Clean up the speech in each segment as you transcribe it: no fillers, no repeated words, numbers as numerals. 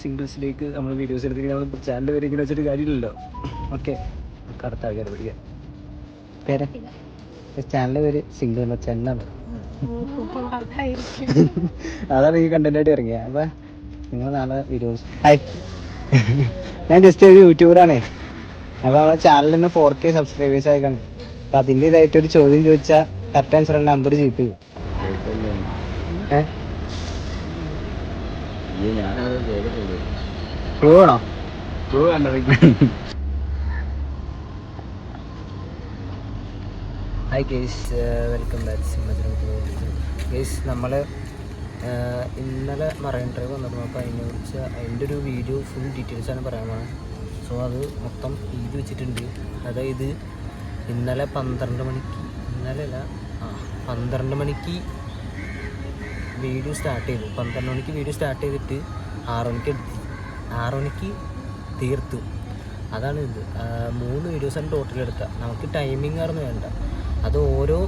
സിംഗിൾസിലേക്ക് നമ്മൾ വീഡിയോസ് എടുത്തിട്ട് നമ്മൾ ചാനൽ വരെ ഇങ്ങനെ വെച്ചിട്ട് കാര്യമില്ലല്ലോ. ഓക്കെ, കറുത്ത ആൾക്കാർ പഠിക്കാം. പേര് ചാനലിൻ്റെ പേര് സിംഗിൾ ചെന്നാണ്. അതാണ് ഈ കണ്ടന്റായിട്ട് ഇറങ്ങിയത്. അപ്പം നിങ്ങൾ നാളെ വീഡിയോസ്. ഹായ്, ഞാൻ ജസ്റ്റ് ഒരു യൂട്യൂബറാണേ. അപ്പോൾ നമ്മളെ ചാനലിന് 4K സബ്സ്ക്രൈബേഴ്സ് ആയിക്കാണ്. അപ്പം അതിൻ്റെ ഇതായിട്ടൊരു ചോദ്യം ചോദിച്ചാൽ കറക്റ്റ് ആൻസർ നമ്പർ ജീപ്പ് ചെയ്യും. ക്ലൂ ആണോ? ക്ലൂ കണ്ടോ? Hi guys, welcome back. Guys, നമ്മൾ ഇന്നലെ മറൈൻ ഡ്രൈവ് വന്നിട്ട് അപ്പോൾ അതിൻ്റെ ഒരു വീഡിയോ ഫുൾ ഡീറ്റെയിൽസാണ് പറയാൻ പോകുന്നത്. സോ അത് മൊത്തം എഴുതി വെച്ചിട്ടുണ്ട്. അതായത് ഇന്നലെ 12 മണിക്ക്, ഇന്നലെ 12 മണിക്ക് വീഡിയോ സ്റ്റാർട്ട് ചെയ്തു. 12 മണിക്ക് വീഡിയോ സ്റ്റാർട്ട് ചെയ്തിട്ട് 6 മണിക്ക് തീർത്തു. അതാണ് ഇത്. 3 വീഡിയോസാണ് ടോട്ടൽ എടുക്കുക. നമുക്ക് ടൈമിംഗ് ആയിരുന്നു വേണ്ട. അത് ഓരോ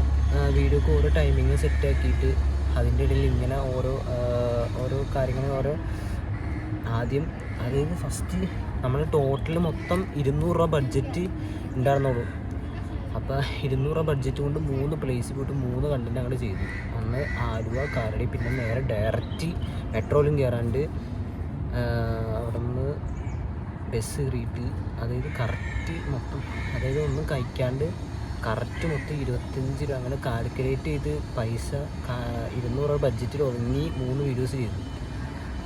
വീഡിയോക്ക് ഓരോ ടൈമിങ് സെറ്റാക്കിയിട്ട് അതിൻ്റെ ഇടയിൽ ഇങ്ങനെ ഓരോ കാര്യങ്ങൾ ആദ്യം, അതായത് ഫസ്റ്റ് നമ്മൾ ടോട്ടൽ മൊത്തം 200 രൂപ ബഡ്ജറ്റ് ഉണ്ടായിരുന്നുള്ളൂ. അപ്പോൾ 200 രൂപ ബഡ്ജറ്റ് കൊണ്ട് 3 പ്ലേസിൽ പോയിട്ട് 3 കണ്ടന്റ് അങ്ങോട്ട് ചെയ്തു. ഒന്ന് ആലുവ, കാരടി, പിന്നെ നേരെ ഡയറക്റ്റ് മെട്രോയിലും കയറാണ്ട് അവിടെ നിന്ന് ബസ് കയറിയിട്ട്, അതായത് കറക്റ്റ് മൊത്തം, അതായത് ഒന്നും കഴിക്കാണ്ട് കറക്റ്റ് മൊത്തം 25 രൂപ അങ്ങനെ കാൽക്കുലേറ്റ് ചെയ്ത് പൈസ 200 രൂപ ബഡ്ജറ്റിൽ ഒതുങ്ങി 3 വീഡിയോസ് ചെയ്തു.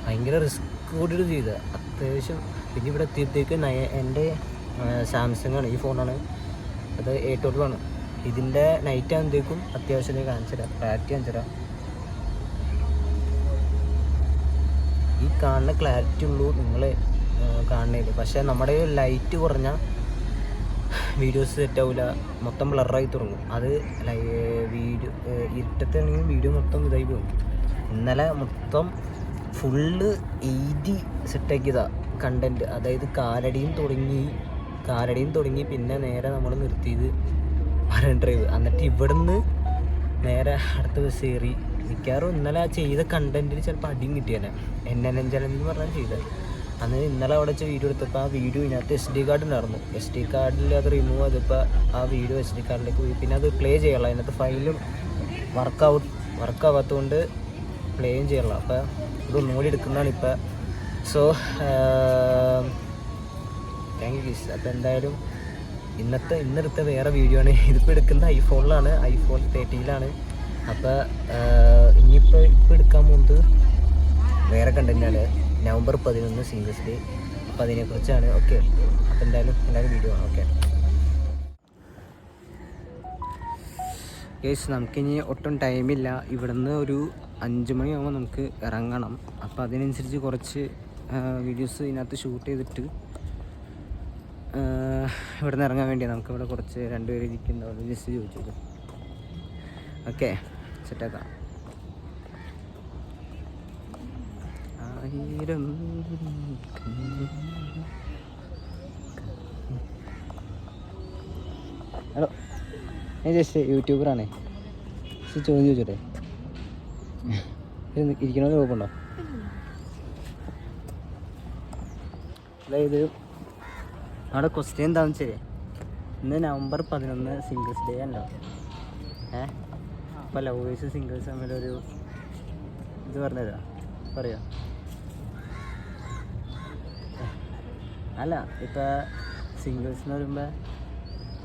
ഭയങ്കര റിസ്ക് കൂടിയിട്ട് ചെയ്തത് അത്യാവശ്യം. പിന്നെ ഇവിടെ എത്തിയത്തേക്ക് എൻ്റെ സാംസങ് ആണ്, ഈ ഫോണാണ്. അത് A12 ആണ്. ഇതിൻ്റെ നൈറ്റ് ആകുമ്പോഴത്തേക്കും അത്യാവശ്യം കാണിച്ചു തരാം, ക്ലാരിറ്റി കാണിച്ചു തരാം. ഈ കാണുന്ന ക്ലാരിറ്റി ഉള്ളൂ നിങ്ങൾ കാണുന്നതിൽ. പക്ഷേ നമ്മുടെ ലൈറ്റ് കുറഞ്ഞ വീഡിയോസ് സെറ്റാവില്ല, മൊത്തം ബ്ലറായി തുടങ്ങും. അത് വീഡിയോ ഇരുട്ടത്താണെങ്കിൽ വീഡിയോ മൊത്തം ഇതായി പോകും. ഇന്നലെ മൊത്തം ഫുള്ള് എഴുതി സെറ്റാക്കിയതാണ് കണ്ടൻറ്റ്. അതായത് കാലടിയും തുടങ്ങി പിന്നെ നേരെ നമ്മൾ നിർത്തിയത് മറൈൻ ഡ്രൈവ്. എന്നിട്ട് ഇവിടുന്ന് നേരെ അടുത്ത ബസ് കയറി. മിക്കവാറും ഇന്നലെ ആ ചെയ്ത കണ്ടൻറ്റിൽ ചിലപ്പോൾ അടിയും കിട്ടിയാൽ NNN ചലഞ്ച് എന്ന് പറഞ്ഞാൽ ചെയ്തത്. അന്ന് ഇന്നലെ അവിടെ വെച്ച് വീഡിയോ എടുത്തപ്പോൾ ആ വീഡിയോ ഇതിനകത്ത് SD കാർഡ് ഉണ്ടായിരുന്നു. SD കാർഡിൽ അത് റിമൂവ് ചെയ്തപ്പോൾ ആ വീഡിയോ SD കാർഡിലേക്ക് പോയി. പിന്നെ അത് പ്ലേ ചെയ്യണം. അതിനകത്ത് ഫയലും വർക്കാവാത്തതുകൊണ്ട് പ്ലേയും ചെയ്യണം. അപ്പോൾ ഇത് ഒന്നുകൂടി എടുക്കുന്നതാണ് ഇപ്പോൾ. സോ താങ്ക് യു ഗീസ്. അപ്പോൾ എന്തായാലും ഇന്നെടുത്ത വേറെ വീഡിയോ ആണ്. ഇതിപ്പോൾ എടുക്കുന്നത് ഐഫോണിലാണ്, iPhone 13 അപ്പോൾ ഇനിയിപ്പോൾ എടുക്കാൻ പോകുന്നത് വേറെ കണ്ടൻറ്റാണ്. November 11 singers day. അപ്പോൾ അതിനെക്കുറിച്ചാണ്. ഓക്കെ, അപ്പോൾ എന്തായാലും എല്ലാവരും വീഡിയോ ആണ്. ഓക്കെ ഗേസ്, നമുക്കിനി ഒട്ടും ടൈമില്ല. ഇവിടുന്ന് ഒരു 5 മണിയാകുമ്പോൾ നമുക്ക് ഇറങ്ങണം. അപ്പോൾ അതിനനുസരിച്ച് കുറച്ച് വീഡിയോസ് ഇതിനകത്ത് ഷൂട്ട് ചെയ്തിട്ട് ഇവിടെ നിന്ന് ഇറങ്ങാൻ വേണ്ടിയാണ്. നമുക്കിവിടെ കുറച്ച് 2 പേര് ഇരിക്കുന്നുണ്ടാവും. ജസ്റ്റ് ചോദിച്ചത്. ഓക്കെ, സെറ്റാക്കാം. 1000 ഹലോ, ഞാൻ ജസ്റ്റ് യൂട്യൂബറാണേ. ചോദ്യം ചോദിച്ചോട്ടെ? ഇരിക്കണമെന്ന് കുഴപ്പമുണ്ടോ? അതായത് അവിടെ ക്വസ്റ്റ്യൻ എന്താണെന്ന് വെച്ചാൽ, ഇന്ന് നവംബർ 11 സിംഗേഴ്സ് ഡേ അല്ലോ. അപ്പോൾ ലവേഴ്സ് സിംഗേഴ്സ് തമ്മിലൊരു ഇത് പറഞ്ഞുതരാം, പറയാ. അല്ല, ഇപ്പം സിംഗേഴ്സ് എന്ന് പറയുമ്പോൾ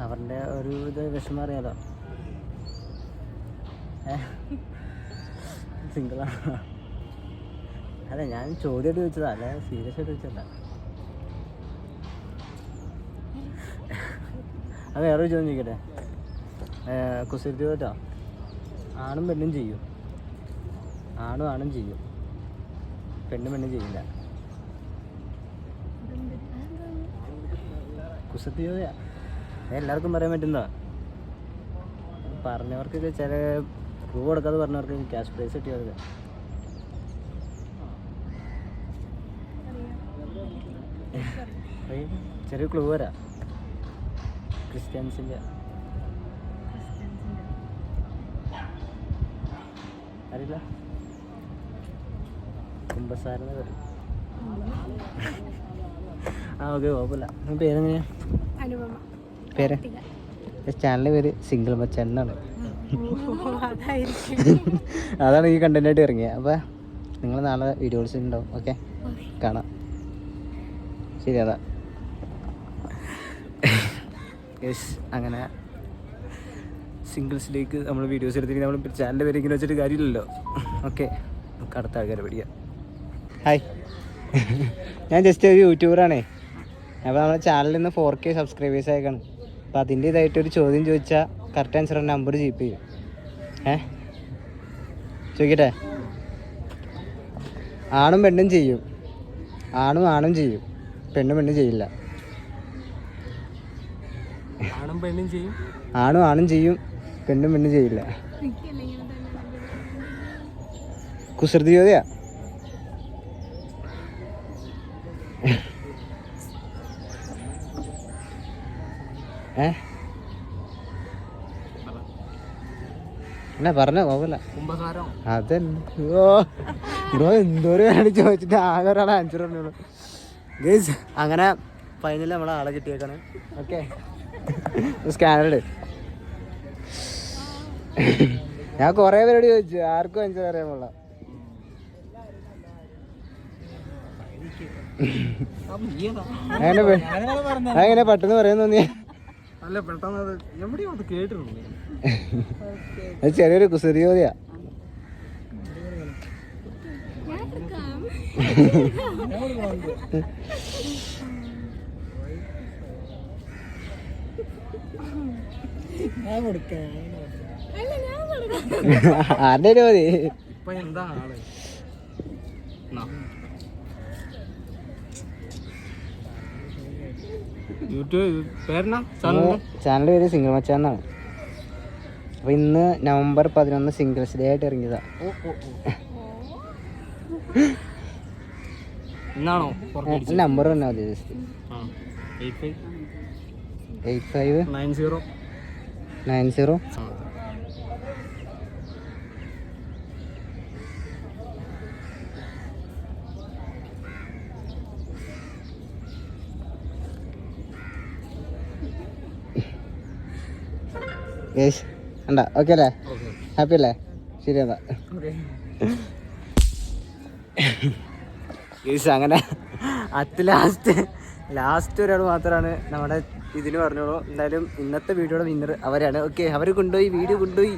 അവരുടെ ഒരു ഇത് വിഷമം അറിയാലോ. സിംഗിളാണ്. അല്ല, ഞാൻ ചോദ്യമായിട്ട് ചോദിച്ചതാ, അല്ല സീരിയസ് ആയിട്ട് ചോദിച്ചല്ല. അത് വേറൊരു ചോദ്യം ചോദിക്കട്ടെ? കുസൃതി ചോദിച്ചോ? ആണും പെണ്ണും ചെയ്യും, ആണും ചെയ്യും, പെണ്ണും ചെയ്യില്ല. കുസൃതി ചോദ്യ എല്ലാവർക്കും പറയാൻ പറ്റുന്നതാ. പറഞ്ഞവർക്കൊക്കെ ചില ക്ലൂ കൊടുക്കാതെ പറഞ്ഞവർക്ക് ക്യാഷ് പ്രൈസ് കിട്ടിയത്. ചെറിയ ക്ലൂ വരാം. ക്രിസ്ത്യൻസിൻ്റെ അറിയില്ല, കുമ്പസാരെന്ന് പറയും. ആ ഓക്കെ കുഴപ്പമില്ല. പേരെങ്ങനെയാ? പേര് ചാനലിൻ്റെ പേര് സിംഗിൾ മച്ചാനാണ്. അതാണ് ഈ കണ്ടന്റായിട്ട് ഇറങ്ങിയത്. അപ്പോൾ നിങ്ങൾ നാളെ വീഡിയോസ് ഉണ്ടാവും. ഓക്കെ, കാണാം. ശരി, അതാ യെസ്. അങ്ങനെ സിംഗിൾസിലേക്ക് നമ്മൾ വീഡിയോസ് എടുത്തിട്ട് നമ്മൾ ചാനലിൻ്റെ പേര് ഇങ്ങനെ വെച്ചിട്ട് കാര്യമില്ലല്ലോ. ഓക്കെ, നമുക്ക് അടുത്ത ആൾക്കാരെ പഠിക്കാം. ഹായ്, ഞാൻ ജസ്റ്റ് ഒരു യൂട്യൂബറാണേ. അപ്പോൾ നമ്മുടെ ചാനലിൽ നിന്ന് 4K സബ്സ്ക്രൈബേഴ്സ് ആയിക്കാണ്. അപ്പോൾ അതിൻ്റെ ഇതായിട്ടൊരു ചോദ്യം ചോദിച്ചാൽ കറക്റ്റ് ആൻസർ നമ്പർ ജീപ്പ് ചെയ്യും. ചോദിക്കട്ടെ? ആണും പെണ്ണും ചെയ്യും, ആണും ചെയ്യും, പെണ്ണും ചെയ്യില്ല. ആണും ചെയ്യും, പെണ്ണും ചെയ്യില്ല. കുസൃതി ചോദ്യാ. എന്നാ പറഞ്ഞോ, കുഴപ്പമില്ല. അതന്നെ ബ്രോ എന്തോരം ചോദിച്ചിട്ട് ആകെ ഒരാളെ ആൻസർ പറഞ്ഞോളൂ. ഗൈസ്, അങ്ങനെ ഫൈനലിൽ നമ്മളെ ആളെ കിട്ടിയേക്കാണ്. ഓക്കെ, സ്കാനറുണ്ട്. ഞാൻ കുറേ പേരോട് ചോദിച്ചു, ആർക്കും ആൻസർ അറിയാൻ പാടില്ല. അങ്ങനെ പെട്ടെന്ന് പറയാൻ തോന്നിയ അത് ചെറിയൊരു കുസൃതി ചോദ്യാ. ആരുടെ ചോദ്യ? ചാനലിൻ്റെ പേര് സിംഗിൾ മച്ചാന്നാണ്. അപ്പൊ ഇന്ന് നവംബർ 11 സിംഗിൾസ് ഡേ ആയിട്ട് ഇറങ്ങിയതാ. നമ്പർ പറഞ്ഞാൽ മതി. ജസ്റ്റ് 8590. യേശ് ഉണ്ടാ? ഓക്കെ അല്ലേ? ഹാപ്പി അല്ലേ? ശരി, എന്നാ യേശ്. അങ്ങനെ ലാസ്റ്റ് ഒരാൾ മാത്രമാണ് നമ്മുടെ ഇതിന് പറഞ്ഞോളൂ. എന്തായാലും ഇന്നത്തെ വീഡിയോയുടെ വിന്നർ അവരാണ്. ഓക്കെ, അവർ കൊണ്ടുപോയി, വീഡിയോ കൊണ്ടുപോയി.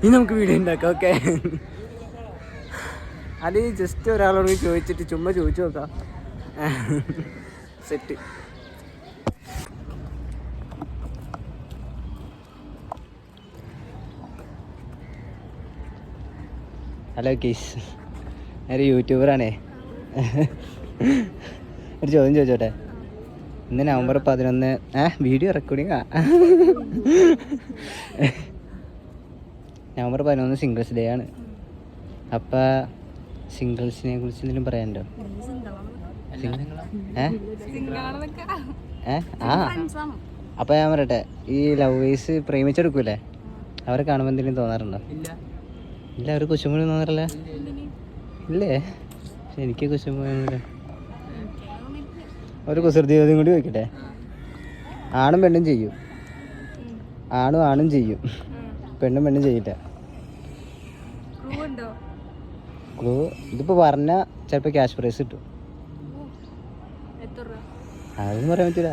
ഇനി നമുക്ക് വീഡിയോ ഉണ്ടാക്കാം. ഓക്കെ, അത് ജസ്റ്റ് ഒരാളോട് ചോദിച്ചിട്ട് ചുമ്മാ ചോദിച്ചു നോക്കാം. സെറ്റ്. ഹലോ കേസ്, ഞാനൊരു യൂട്യൂബറാണേ. ഒരു ചോദ്യം ചോദിച്ചോട്ടെ? ഇന്ന് നവംബർ 11 വീഡിയോ റെക്കോർഡിങ്ങാ. നവംബർ 11 സിംഗിൾസ് ഡേ ആണ്. അപ്പം സിംഗിൾസിനെ കുറിച്ച് എന്തെങ്കിലും പറയാനുണ്ടോ? അപ്പം ഞാൻ പറയട്ടെ, ഈ ലവേഴ്സ് പ്രേമിച്ചെടുക്കൂലേ, അവരെ കാണുമ്പോൾ എന്തെങ്കിലും തോന്നാറുണ്ടോ? ഇല്ല, അവർ കുശുമ്പൊന്നും തോന്നാറില്ല. ഇല്ലേ? പക്ഷെ എനിക്ക് കുശുമ്പൊന്നുമില്ല. ഒരു കുസൃതി ചോദ്യം കൂടി ചോദിക്കട്ടെ? ആണും പെണ്ണും ചെയ്യും, ആണും ചെയ്യും, പെണ്ണും ചെയ്യില്ല. ക്ലൂ ഇതിപ്പോൾ പറഞ്ഞാൽ ചിലപ്പോൾ ക്യാഷ് പ്രൈസ് കിട്ടും. അതൊന്നും പറയാൻ പറ്റില്ല.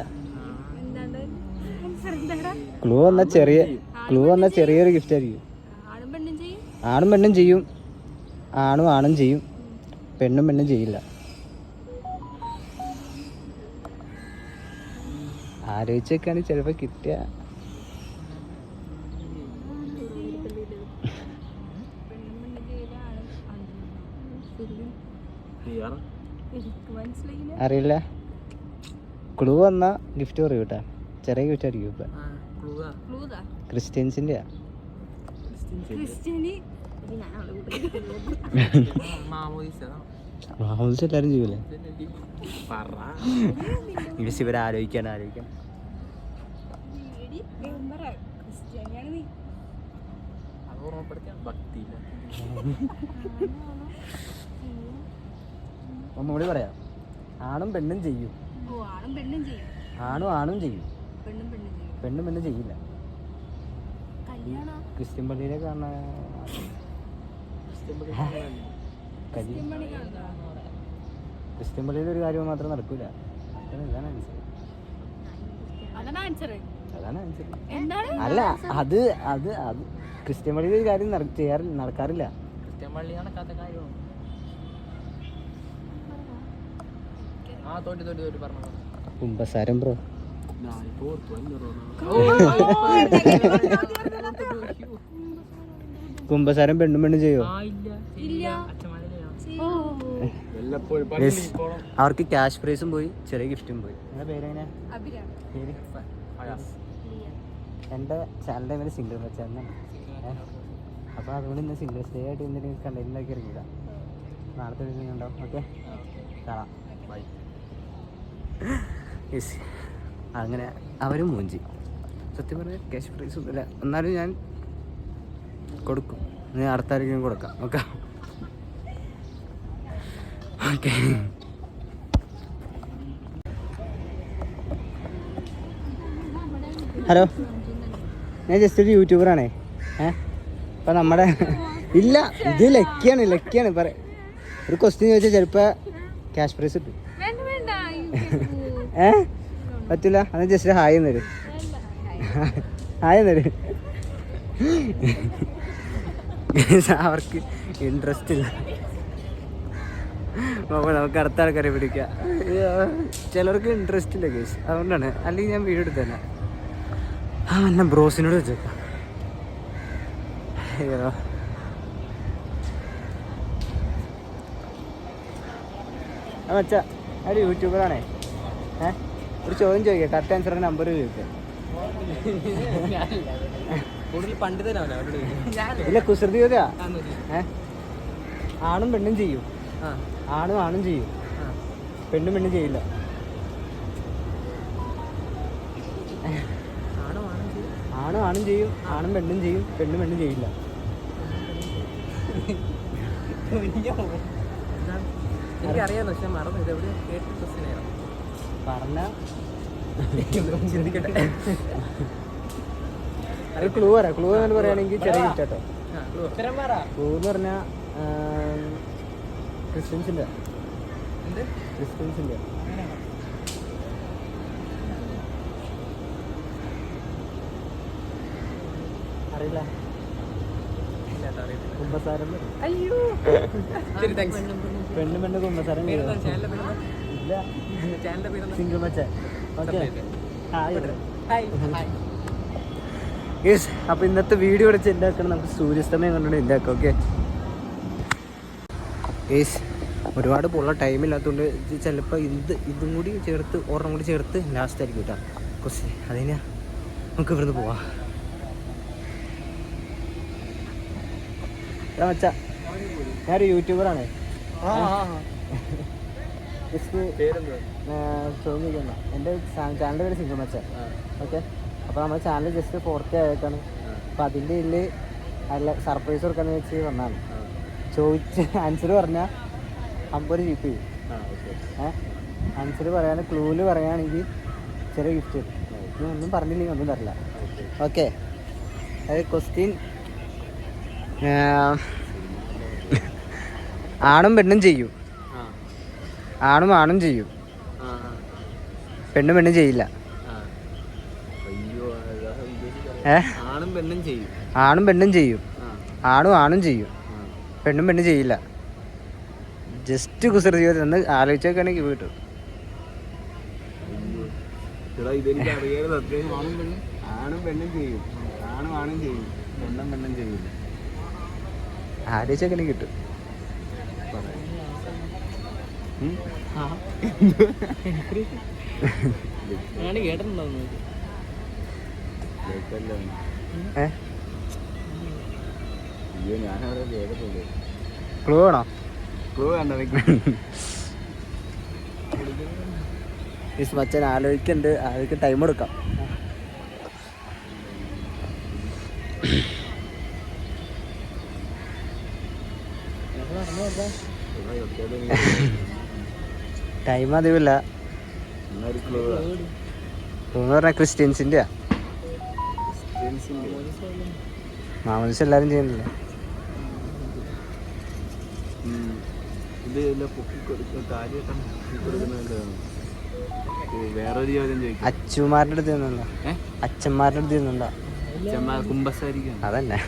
ക്ലൂ വന്നാൽ ചെറിയൊരു ഗിഫ്റ്റ് ആയിരിക്കും. ആണും പെണ്ണും ചെയ്യും, ആണും ചെയ്യും, പെണ്ണും ചെയ്യില്ല. ആലോചിച്ചൊക്കെയാണ് ചിലപ്പോൾ കിട്ടുക. അറിയില്ല. ക്ലൂ വന്നാ ഗിഫ്റ്റ് പറയൂ കേട്ടാ. ചെറിയ ഗിഫ്റ്റ് ആയിരിക്കും. ഇപ്പൊ ക്രിസ്ത്യൻസിൻ്റെയാ. മാമോദിസ എല്ലാരും ചെയ്യൂലേ? ഇവരെ ആലോചിക്കാൻ ഒന്നുകൂടി പറയാം. ആണും പെണ്ണും ചെയ്യും. ആണും ആണും ചെയ്യും. പെണ്ണും പെണ്ണും ചെയ്യില്ല. ക്രിസ്ത്യൻ പള്ളിയിലെ കാണുന്ന ക്രിസ്ത്യൻ പള്ളിയിലെ ഒരു കാര്യം മാത്രം നടക്കൂല. അതാണ് ആൻസർ. അല്ല അത് അത് അത് ക്രിസ്ത്യൻ പള്ളിയിൽ ഒരു കാര്യം നടക്കാറില്ല. ക്രിസ്ത്യൻ പള്ളി നടക്കാത്ത കാര്യമാണ്. കുമ്പസാരം ബ്രോ. കുമ്പസാരം പെണ്ണും പെണ്ണും ചെയ്യോ? അവർക്ക് ക്യാഷ് പ്രൈസും പോയി, ചെറിയ ഗിഫ്റ്റും പോയി. നിങ്ങളുടെ പേരെങ്ങനെ? എൻ്റെ ചാനലിൻ്റെ പേര് സിംഗിൾ മച്ചാന്നാണ്. അപ്പോൾ അതുകൊണ്ട് ഇന്ന് സിംഗിൾ സ്റ്റേ ആയിട്ട് എന്തെങ്കിലും കണ്ടന്റിലാക്കി ഇറങ്ങില്ല. നാളത്തെ വീഡിയോ ഉണ്ടാവും. ഓക്കെ, കാണാം. ബൈ. യെസ്, അങ്ങനെ അവരും മൂഞ്ചി. സത്യം പറഞ്ഞാൽ ക്യാഷ് പ്രൈസ് ഒന്നുമില്ല, എന്നാലും ഞാൻ കൊടുക്കും. ഞാൻ അടുത്ത ആരെങ്കിലും കൊടുക്കാം. Okay okay. ഹലോ, ഞാൻ ജസ്റ്റ് ഒരു യൂട്യൂബറാണേ. അപ്പം നമ്മുടെ ഇല്ല, ഇത് ലക്കിയാണ് പറ. ഒരു ക്വസ്റ്റ്യൻ ചോദിച്ചാൽ ചിലപ്പോൾ ക്യാഷ് പ്രൈസ് കിട്ടും. പറ്റില്ല, അത് ജസ്റ്റ് ഹായ് എന്നൊരു അവർക്ക് ഇൻട്രസ്റ്റ് ഇല്ല. അപ്പോൾ നമുക്ക് അടുത്ത ആൾക്കാരെ പിടിക്കാം. ചിലർക്ക് ഇൻട്രസ്റ്റ് ഇല്ല കേസ്, അതുകൊണ്ടാണ്. അല്ലെങ്കിൽ ഞാൻ വീഡിയോ എടുത്ത് തന്നെ എന്നെ ബ്രോസിനോട് വെച്ചേക്കാം. അയ്യോ, മച്ചാ ഒരു യൂട്യൂബറാണേ. ഒരു ചോദ്യം ചോദിക്കാം, കറക്റ്റ് ആൻസറിന് നമ്പർ ചോദിക്കാം. ഇല്ല, കുസൃതി ചോദ്യാ. ആണും പെണ്ണും ചെയ്യും. ആണും ചെയ്യും, പെണ്ണും പെണ്ണും ചെയ്യില്ല. ആണും ചെയ്യും, ആണും പെണ്ണും ചെയ്യും, പെണ്ണും പെണ്ണും ചെയ്യില്ല. എനിക്കറിയാലോ, പക്ഷെ മറന്നു. ഇത് എവിടെ പറഞ്ഞ ക്ലൂ പറയാം. ക്ലൂ എന്ന് പറയുകയാണെങ്കിൽ ചെറിയ ഗിഫ്റ്റ് കേട്ടോ. ക്ലൂ എന്ന് പറഞ്ഞാൽ ക്രിസ്ത്യൻസിൻ്റെ അറിയില്ല. കുമ്പസാരം. പെണ്ണും പെണ്ണ് കുമ്പസാരം ഇല്ല. സിംഗിൾ മച്ച. Okay, yes. അപ്പോൾ ഇന്നത്തെ വീഡിയോ വിളിച്ച് എന്താക്കണം, നമുക്ക് സൂര്യാസ്തമയം കണ്ടുകൊണ്ട് എന്താക്കാം. ഓക്കെ യെസ്, ഒരുപാട് പോലുള്ള ടൈമില്ലാത്തതുകൊണ്ട് ചിലപ്പോൾ ഇതും കൂടി ചേർത്ത് ഒരെണ്ണം കൂടി ചേർത്ത് ലാസ്റ്റ് ആയിരിക്കും കേട്ടോ ക്വസ്റ്റ്യൻ. അതിനാ നമുക്ക് ഇവിടുന്ന് പോവാം. മച്ചാ, ഞാനൊരു യൂട്യൂബറാണ്. ചോദിക്കുന്ന എൻ്റെ ചാനലിൻ്റെ പേര് സിംഗിൾ മച്ച. ഓക്കെ, അപ്പോൾ നമ്മുടെ ചാനൽ ജസ്റ്റ് 4K ആയിട്ടാണ്. അപ്പോൾ അതിൻ്റെ ഇതിൽ അല്ല സർപ്രൈസ് കൊടുക്കാന്ന് വെച്ച് വന്നാണ്. ചോദിച്ച് ആൻസർ പറഞ്ഞാൽ 50 ജീപ്പ് ചെയ്യും. ആൻസർ പറയാൻ ക്ലൂവിൽ പറയുകയാണെങ്കിൽ ചെറിയ ഗിഫ്റ്റ് കിട്ടും. ഞാൻ ഒന്നും പറഞ്ഞില്ലെങ്കിൽ ഒന്നും തരില്ല. ഓക്കെ, അത് ക്വസ്റ്റ്യൻ ആണും പെണ്ണും ചെയ്യും. ആണും ചെയ്യും, പെണ്ണും ചെയ്യില്ല. ആണും പെണ്ണും ചെയ്യും, ആണും ചെയ്യും, പെണ്ണും ചെയ്യില്ല. ജസ്റ്റ് കുസൃതി ഒന്ന് ആലോചിച്ചൊക്കെയാണെങ്കിൽ കിട്ടും. ആണും പെണ്ണും ചെയ്യും, പെണ്ണും ചെയ്യില്ല. ആലോചിച്ചൊക്കെ കിട്ടും. കേട്ടിട്ടുണ്ടോ? ക്ലൂ വേണോ? ക്ലൂ വേണ്ട. മച്ചൻ ആലോചിക്കുന്നുണ്ട്, ആലോചിക്കാൻ ടൈം എടുക്കാം. ടൈം അധികമില്ല. എന്ന് പറഞ്ഞാൽ ക്രിസ്ത്യൻസിൻ്റെ മാമോദിസ എല്ലാവരും ചെയ്യുന്നില്ല. വേറൊരു ചോദ്യം ചോദിക്കും. അച്ഛന്മാരുടെ അടുത്ത് നിന്നുണ്ടോ? അച്ഛന്മാരുടെ അടുത്ത് നിന്നുണ്ടോ? കുമ്പസാരിക്കും. അതന്നെ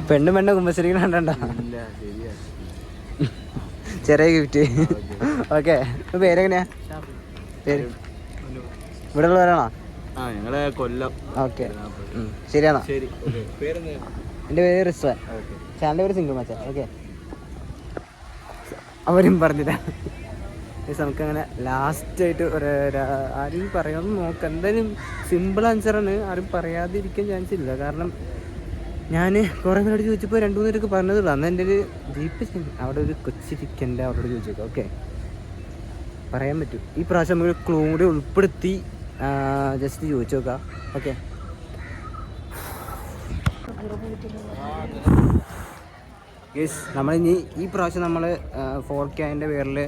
പെണ്ണും പെണ്ണും കുമ്പസരിക്കണം കണ്ടോ? ശരിയാ. ചെറിയ ഗിഫ്റ്റ്. ഓക്കെ. പേരെങ്ങനെയാ? പേര് ഇവിടെ ഉള്ളവരാണോ? ഞങ്ങളെ കൊല്ലം. ഓക്കെ ശരിയാണോ? ശരി. എൻ്റെ പേര് റിസ്വാൻ. ചാനലിൻ്റെ പേര് സിംഗിൾ മച്ചാൻ. ഓക്കെ അവരും പറഞ്ഞില്ല. നമുക്കങ്ങനെ ലാസ്റ്റായിട്ട് ആരും പറയാമെന്ന് നോക്കാം. എന്തായാലും സിമ്പിൾ ആൻസറാണ്. ആരും പറയാതിരിക്കാൻ ചാൻസ് ഇല്ല. കാരണം ഞാൻ കുറേ പേരോട് ചോദിച്ചപ്പോൾ 2-3 പേർക്ക് പറഞ്ഞതുള്ളൂ. അന്ന് എൻ്റെ ഒരു ജീപ്പ് അവിടെ ഒരു കൊച്ചി ചിക്കൻ്റെ അവരോട് ചോദിച്ചേക്കാം. ഓക്കെ പറയാൻ പറ്റും. ഈ പ്രാവശ്യം നമുക്ക് ക്ലൂ കൂടി ഉൾപ്പെടുത്തി ജസ്റ്റ് ചോദിച്ചു നോക്കാം. ഓക്കെ യെസ് നമ്മളിനി ഈ പ്രാവശ്യം നമ്മൾ 4K അതിൻ്റെ പേരിൽ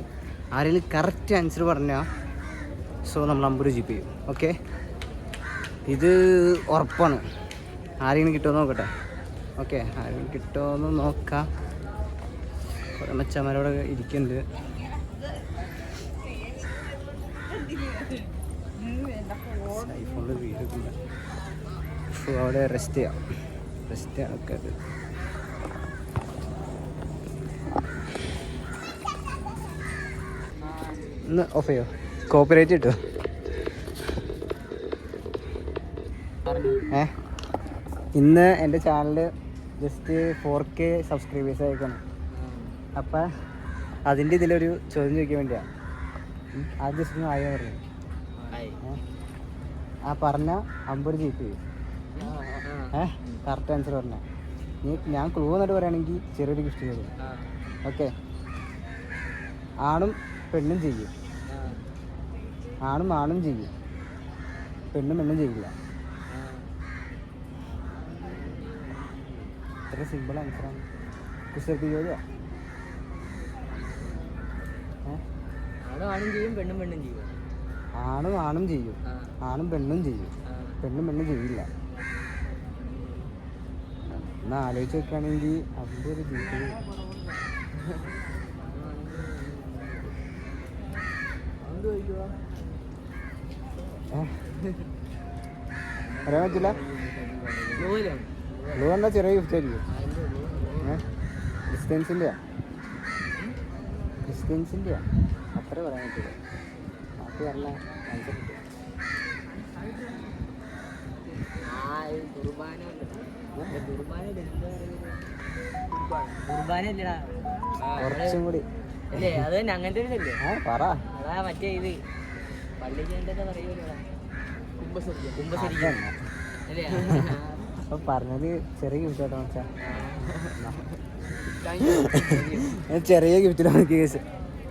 ആരെങ്കിലും കറക്റ്റ് ആൻസർ പറഞ്ഞാൽ നമ്മൾ 50 രൂപ ജീപ്പ് ചെയ്യും. ഓക്കെ ഇത് ഉറപ്പാണ്. ആരെങ്കിലും കിട്ടുമെന്ന് നോക്കട്ടെ. ഓക്കെ ആരെങ്കിലും കിട്ടുമെന്ന് നോക്കാം. കുറേ മച്ചന്മാരോട് ഇരിക്കുന്നുണ്ട്. ഐഫോണിൽ വീടൊക്കെ അവിടെ റെസ്റ്റ് ചെയ്യാം. ഒക്കെ ഒന്ന് ഓഫ് ചെയ്യോ? കോപ്പിറൈറ്റ് കിട്ടുമോ? ഇന്ന് എൻ്റെ ചാനൽ ജസ്റ്റ് 4K സബ്സ്ക്രൈബേഴ്സ് ആയിക്കാണ്. അപ്പം അതിൻ്റെ ഇതിലൊരു ചോദ്യം ചോദിക്കാൻ വേണ്ടിയാണ്. അത് ജസ്റ്റ് ഒന്ന് ആയി പറഞ്ഞു. ആ പറഞ്ഞ 50 ജീപ്പ് ചെയ്യും. കറക്റ്റ് ആൻസർ പറഞ്ഞ ഞാൻ ക്ലൂ എന്നിട്ട് പറയുകയാണെങ്കിൽ ചെറിയൊരു ഗിഫ്റ്റ് തരും. ഓക്കെ ആണും പെണ്ണും ചെയ്യും. ആണും ചെയ്യും. പെണ്ണും ചെയ്യില്ല. ഇത്ര സിമ്പിൾ ആൻസറാണ്. കുസൃതി ചോദ്യ. ആണും ചെയ്യും പെണ്ണും ചെയ്യും. ആണും ചെയ്യും. ആണും പെണ്ണും ചെയ്യും. പെണ്ണും ചെയ്യില്ല. ഒന്ന് ആലോചിച്ച് വെക്കുകയാണെങ്കിൽ അതിൻ്റെ ഒരു ജീവിതം പറയാൻ പറ്റില്ല. ബ്ലൂ എന്താ ചെറിയ ഗിഫ്റ്റ് ആയിരിക്കും. ക്രിസ്ത്യൻസിൻ്റെയാ അത്രേ പറയാൻ പറ്റില്ല. ബാക്കി പറഞ്ഞ ആൻസർ കിട്ടും. കുറച്ചും കൂടി അങ്ങനത്തെ പറ. മറ്റേ ഇത് അപ്പൊ പറഞ്ഞത് ചെറിയ ഗിഫ്റ്റ് ആട്ടോ മച്ചാ. ചെറിയ ഗിഫ്റ്റിലാണ് കേസ്.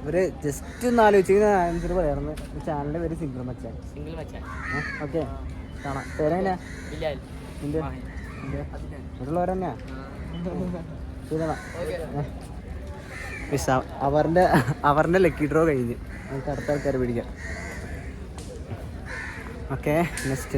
ഇവര് ജസ്റ്റ് ഒന്ന് ആലോചിച്ച് ആൻസർ പറയാറുണ്ട്. ചാനലിന്റെ പേര് സിംഗിൾ മച്ചാൻ. ഓക്കെ കാണാം. പേരെങ്ങനെയാ? നിന്റെ ഇവിടെയുള്ളവർ തന്നെയാ? അവരുടെ ലക്കി ഡ്രോ കഴിഞ്ഞ് നമുക്ക് അടുത്ത ആൾക്കാരെ പിടിക്കാം. Okay next